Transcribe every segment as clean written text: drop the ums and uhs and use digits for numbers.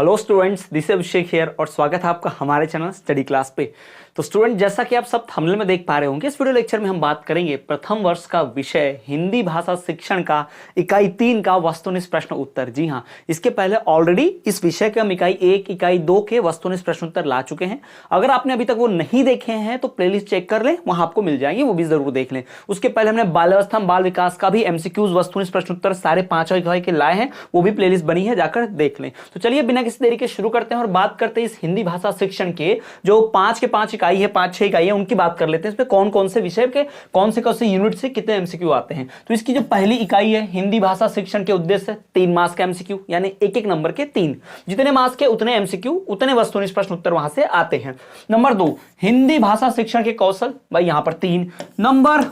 Hello students, this is Abhishek here और स्वागत है आपका हमारे चैनल स्टडी क्लास पे। तो स्टूडेंट, जैसा कि आप सब थंबनेल में देख पा रहे होंगे, इस वीडियो लेक्चर में हम बात करेंगे प्रथम वर्ष का विषय हिंदी भाषा शिक्षण का इकाई 3 का वस्तुनिष्ठ प्रश्न उत्तर। जी हाँ, इसके पहले ऑलरेडी इस विषय के हम इकाई 1 इकाई 2 के वस्तुनिष्ठ प्रश्न उत्तर ला चुके हैं। अगर आपने अभी तक वो नहीं देखे हैं तो प्लेलिस्ट चेक कर लें, वहां आपको मिल जाएंगे, वो भी जरूर देख लें। उसके पहले हमने बाल्यावस्था बाल विकास का भी एमसीक्यूज वस्तुनिष्ठ प्रश्न उत्तर सारे 5 इकाई के लाए हैं, वो भी प्लेलिस्ट बनी है, जाकर देख लें। तो चलिए बिना किसी देरी के शुरू करते हैं और बात करते हैं इस हिंदी भाषा शिक्षण के जो 5 के 5 इकाई है, 5-6 इकाई है, उनकी बात कर लेते हैं। इसमें कौन कौन से विषय के कौन से यूनिट से कितने एमसीक्यू आते हैं। तो इसकी जो पहली इकाई है हिंदी भाषा शिक्षण के उद्देश्य 3 मार्क्स का एमसीक्यू, यानी एक एक नंबर के 3, जितने मार्क्स के उतने एमसीक्यू, उतने वस्तुनिष्ठ प्रश्न उत्तर वहां से आते हैं। नंबर 2 हिंदी भाषा शिक्षण के कौशल, भाई यहां पर 3। नंबर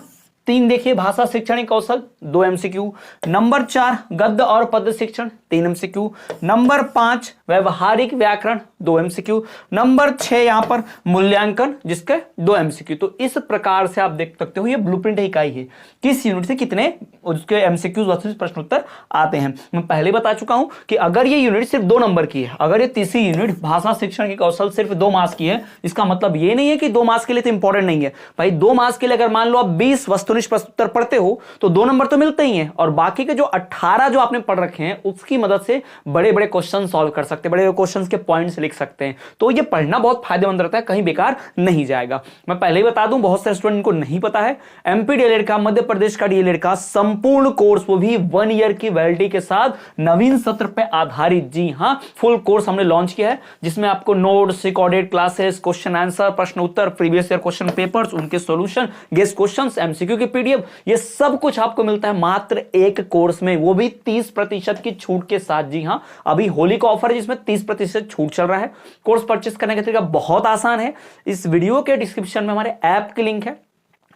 3 देखिए भाषा शिक्षण कौशल 2 एमसीक्यू। नंबर 4 गद्य और पद्य शिक्षण 3 एमसीक्यू। नंबर 5 व्यवहारिक व्याकरण 2 एमसीक्यू। नंबर 6 यहां पर मूल्यांकन, जिसके 2 एमसीक्यू। तो इस प्रकार से आप देख सकते हो ये ब्लूप्रिंट इकाई है, किस यूनिट से कितने उसके एमसीक्यूज वस्तुनिष्ठ प्रश्न उत्तर आते हैं। मैं पहले बता चुका हूं कि अगर ये यूनिट सिर्फ 2 नंबर की है, अगर ये तीसरी यूनिट भाषा शिक्षण के कौशल सिर्फ 2 मार्क्स की है, इसका मतलब ये नहीं है कि 2 मार्क्स के लिए तो इंपॉर्टेंट नहीं है। भाई 2 मार्क्स के लिए अगर मान लो आप 20 वस्तुनिष्ठ प्रश्न उत्तर पढ़ते हो तो 2 नंबर तो मिलते ही हैं, और बाकी के जो 18 जो आपने पढ़ रखे हैं उसकी मदद से बड़े बड़े क्वेश्चन सॉल्व कर सकते हैं, बड़े बड़े क्वेश्चन के पॉइंट्स लिख सकते हैं। तो ये पढ़ना बहुत फायदेमंद रहता है, कहीं बेकार नहीं जाएगा। मैं पहले ही बता दूं, बहुत सारे स्टूडेंट को नहीं पता है, एमपी डीएलएड का, मध्य प्रदेश का डीएलएड का संपूर्ण कोर्स, वो भी 1 ईयर की वैलिडिटी के साथ, नवीन सत्र पे आधारित, जी हां, फुल कोर्स हमने लॉन्च किया है, जिसमें आपको notes, recorded classes, question answer, प्रश्न उत्तर, प्रीवियस ईयर क्वेश्चन पेपर्स, उनके सॉल्यूशन, गेस्ट क्वेश्चंस, एमसीक्यू की पीडीएफ, ये सब कुछ आपको मिलता है मात्र एक कोर्स में, वो भी 30% की छूट के साथ। जी हां, अभी होली का ऑफर है जिसमें 30% छूट चल रहा है। कोर्स परचेस करने का तरीका बहुत आसान है, इस वीडियो के डिस्क्रिप्शन में हमारे ऐप की लिंक है,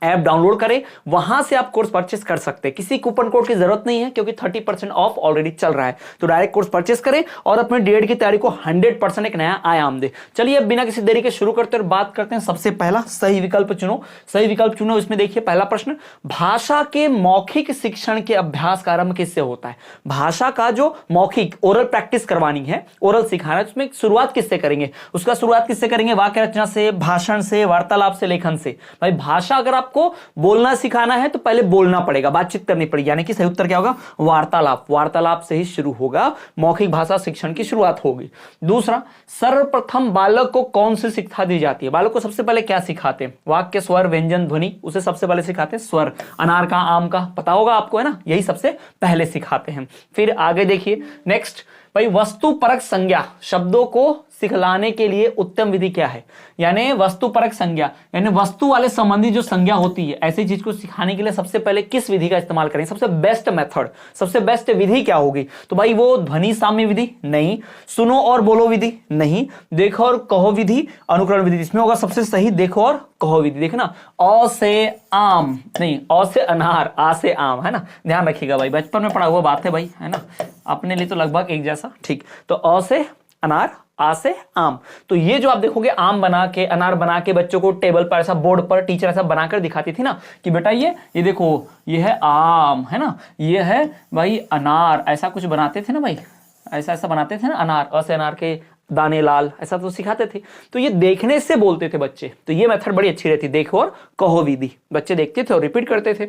ऐप डाउनलोड करें, वहां से आप कोर्स परचेस कर सकते हैं। किसी कूपन कोड की जरूरत नहीं है क्योंकि 30% ऑफ ऑलरेडी चल रहा है। तो डायरेक्ट कोर्स परचेस करें और अपने डीएड की तैयारी को 100% एक नया आयाम दे। चलिए अब बिना किसी देरी के शुरू करते हैं और बात करते हैं। सबसे पहला सही विकल्प चुनो, सही विकल्प चुनो। इसमें देखिए पहला प्रश्न, भाषा के मौखिक शिक्षण के अभ्यास का आरंभ किससे होता है। भाषा का जो मौखिक ओरल प्रैक्टिस करवानी है, ओरल सिखाना है, उसमें शुरुआत किससे करेंगे, उसका शुरुआत किससे करेंगे, वाक्य रचना से, भाषण से, वार्तालाप से, लेखन से। भाई भाषा अगर आपको बोलना सिखाना है तो पहले बोलना पड़ेगा, बातचीत करनी पड़ेगी, यानी कि सही उत्तर क्या होगा, वार्तालाप। वार्तालाप से ही शुरू होगा, मौखिक भाषा शिक्षण की शुरुआत होगी। दूसरा, सर्वप्रथम बालक को कौन सी शिक्षा दी जाती है, बालक को सबसे पहले क्या सिखाते हैं, वाक्य, स्वर, व्यंजन, ध्वनि, उसे सबसे पहले सिखाते हैं स्वर। अनार का, आम का पता होगा आपको, है ना, यही सबसे पहले सिखाते हैं। फिर आगे देखिए नेक्स्ट, भाई वस्तुपरक संज्ञा शब्दों को सिखलाने के लिए उत्तम विधि क्या है। यानी वस्तुपरक संज्ञा, यानी वस्तु वाले संबंधी जो संज्ञा होती है, ऐसी चीज को सिखाने के लिए सबसे पहले किस विधि का इस्तेमाल करें, सबसे बेस्ट मेथड, सबसे बेस्ट विधि क्या होगी। तो भाई वो ध्वनि साम्य विधि नहीं, सुनो और बोलो विधि नहीं, देखो और कहो विधि, अनुकरण विधि, इसमें होगा सबसे सही देखो और कहो विधि। देखना, अ से आम नहीं, अ से अनार, आ से आम, है ना, ध्यान रखिएगा भाई, बचपन में पढ़ा हुआ बात है भाई, है ना, अपने लिए तो लगभग एक जैसा। ठीक, तो अ से अनार, आ से आम। तो ये जो आप देखोगे आम बना के, अनार बना के बच्चों को टेबल पर ऐसा, बोर्ड पर टीचर ऐसा बनाकर दिखाती थी ना कि बेटा ये देखो, ये है आम, है ना, ये है भाई अनार, ऐसा कुछ बनाते थे ना भाई, ऐसा ऐसा बनाते थे ना, अनार, अ से अनार के दाने लाल, ऐसा तो सिखाते थे। तो ये देखने से बोलते थे बच्चे, तो ये मेथड बड़ी अच्छी रहती, देखो और कहो विधि, बच्चे देखते थे और रिपीट करते थे।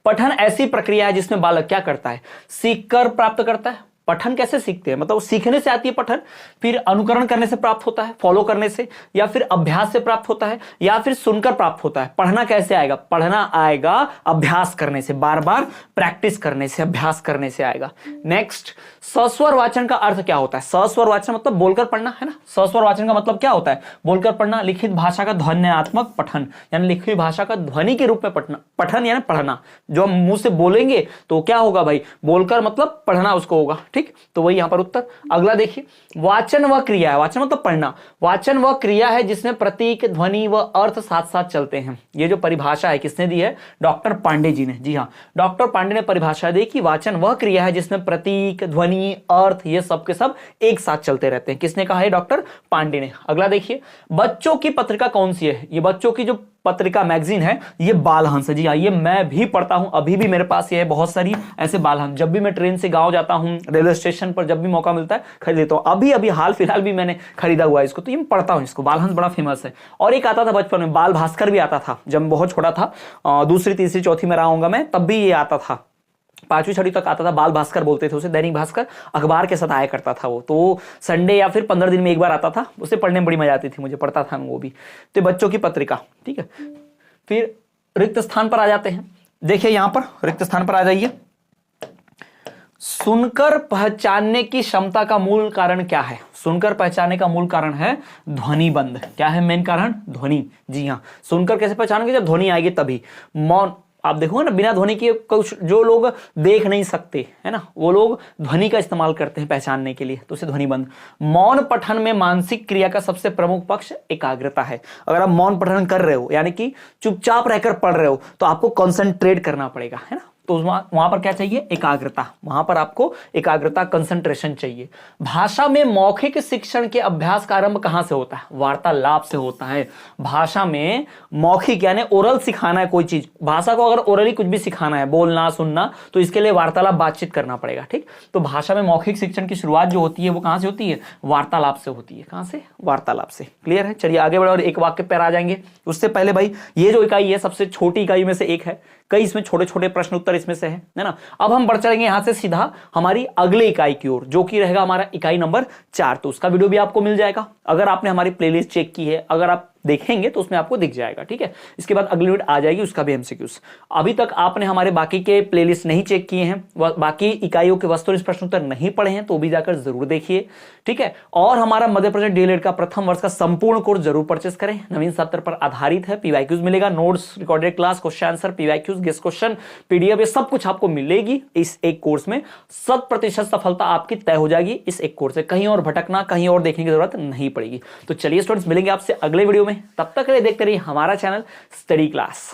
पठन ऐसी प्रक्रिया है जिसमें बालक क्या करता है, सीखकर प्राप्त करता है। पठन कैसे सीखते हैं, मतलब सीखने से आती है पठन, फिर अनुकरण करने से प्राप्त होता है, फॉलो करने से, या फिर अभ्यास से प्राप्त होता है, या फिर सुनकर प्राप्त होता है। पढ़ना कैसे आएगा, पढ़ना आएगा अभ्यास करने से, बार बार प्रैक्टिस करने से, अभ्यास करने से आएगा। नेक्स्ट, सस्वर वाचन का अर्थ क्या होता है। सस्वर वाचन मतलब बोलकर पढ़ना, है ना, सस्वर वाचन का मतलब क्या होता है, बोलकर पढ़ना। लिखित भाषा का ध्वन्यात्मक पठन, यानी लिखित भाषा का ध्वनि के रूप में पठना, पठन यानी पढ़ना, जो हम मुंह से बोलेंगे तो क्या होगा भाई, बोलकर मतलब पढ़ना उसको होगा। ठीक, तो वही यहां पर उत्तर। अगला देखिए, वाचन व क्रिया है, वाचन मतलब पढ़ना, वाचन व क्रिया है जिसमें प्रतीक, ध्वनि व अर्थ साथ साथ चलते हैं। ये जो परिभाषा है किसने दी है, डॉक्टर पांडे जी ने। जी हाँ, डॉक्टर पांडे ने परिभाषा दी कि वाचन वह क्रिया है जिसमें प्रतीक, ध्वनि, अर्थ ये सब के सब एक साथ चलते रहते हैं। किसने कहा है, डॉक्टर पांडे ने। अगला देखिए, बच्चों की पत्रिका कौन सी है, ये बच्चों की जो पत्रिका मैगजीन है ये बाल हंस है। जी हाँ, ये मैं भी पढ़ता हूं, अभी भी मेरे पास ये है बहुत सारी ऐसे बाल हंस। जब भी मैं ट्रेन से गांव जाता हूं, रेलवे स्टेशन पर जब भी मौका मिलता है खरीद लेता हूं। अभी अभी हाल फिलहाल भी मैंने खरीदा हुआ है इसको, तो ये मैं पढ़ता हूं इसको। बाल हंस बड़ा फेमस है। और एक आता था बचपन में, बाल भास्कर भी आता था जब मैं बहुत छोटा था, दूसरी तीसरी चौथी में रहा हूंगा मैं, तब भी ये आता था। 5वीं 6वीं तक आता था। बाल भास्कर बोलते थे उसे, दैनिक भास्कर अखबार के साथ आया करता था वो। तो संडे या फिर 15 दिन में एक बार आता था, उसे पढ़ने में बड़ी मजा आती थी मुझे, पढ़ता था वो भी। तो बच्चों की पत्रिका, ठीक है। फिर रिक्त स्थान पर आ जाते हैं। देखिए यहां पर रिक्त स्थान पर आ जाइए। सुनकर पहचानने की क्षमता का मूल कारण क्या है? सुनकर पहचानने का मूल कारण है ध्वनिबंध। क्या है मेन कारण? ध्वनि। जी हाँ, सुनकर कैसे पहचानेंगे? जब ध्वनि आएगी तभी। मौन, आप देखो ना, बिना ध्वनि के कुछ जो लोग देख नहीं सकते है ना, वो लोग ध्वनि का इस्तेमाल करते हैं पहचानने के लिए, तो उसे ध्वनिबंध। मौन पठन में मानसिक क्रिया का सबसे प्रमुख पक्ष एकाग्रता है। अगर आप मौन पठन कर रहे हो, यानी कि चुपचाप रहकर पढ़ रहे हो, तो आपको कंसंट्रेट करना पड़ेगा, है ना। तो वहां पर क्या चाहिए? एकाग्रता। वहां पर आपको एकाग्रता, कंसंट्रेशन चाहिए। भाषा में मौखिक शिक्षण के अभ्यास का आरंभ कहां से होता है? वार्तालाप से होता है। भाषा में मौखिक यानी ओरल सिखाना है कोई चीज, भाषा को अगर ओरली कुछ भी सिखाना है, बोलना सुनना, तो इसके लिए वार्तालाप, बातचीत करना पड़ेगा, ठीक। तो भाषा में मौखिक शिक्षण की शुरुआत जो होती है वो कहां से होती है? वार्तालाप से होती है। कहां से? वार्तालाप से। क्लियर है? चलिए आगे बढ़े और एक वाक्य पर आ जाएंगे। उससे पहले भाई, ये जो इकाई है सबसे छोटी इकाई में से एक है, कई इसमें छोटे छोटे प्रश्न उत्तर इसमें से है ना। अब हम बढ़ चलेंगे यहां से सीधा हमारी अगले इकाई की ओर, जो कि रहेगा हमारा इकाई नंबर 4। तो उसका वीडियो भी आपको मिल जाएगा, अगर आपने हमारी प्लेलिस्ट चेक की है, अगर आप देखेंगे तो उसमें आपको दिख जाएगा, ठीक है। इसके बाद अगली वीडियो आ जाएगी, उसका भी एमसीक्यूज। अभी तक आपने हमारे बाकी के प्लेलिस्ट नहीं चेक किए हैं, बाकी इकाइयों के वस्तुनिष्ठ प्रश्न उत्तर नहीं पढ़े हैं, तो भी जाकर जरूर देखिए, ठीक है। और हमारा मध्य प्रदेश डीएलएड का प्रथम वर्ष का संपूर्ण कोर्स जरूर परचेस करें, नवीन सत्र पर आधारित है। पीवाईक्यूज मिलेगा, notes, recorded class, question answer, PYQs, guest question, PDF, ये सब कुछ आपको मिलेगी इस एक कोर्स में। 100% सफलता आपकी तय हो जाएगी इस एक कोर्स से। कहीं और भटकना, कहीं और देखने की जरूरत नहीं पड़ेगी। तो चलिए स्टूडेंट्स, मिलेंगे आपसे अगले वीडियो में। तब तक के लिए देखते रहिए हमारा चैनल स्टडी क्लास।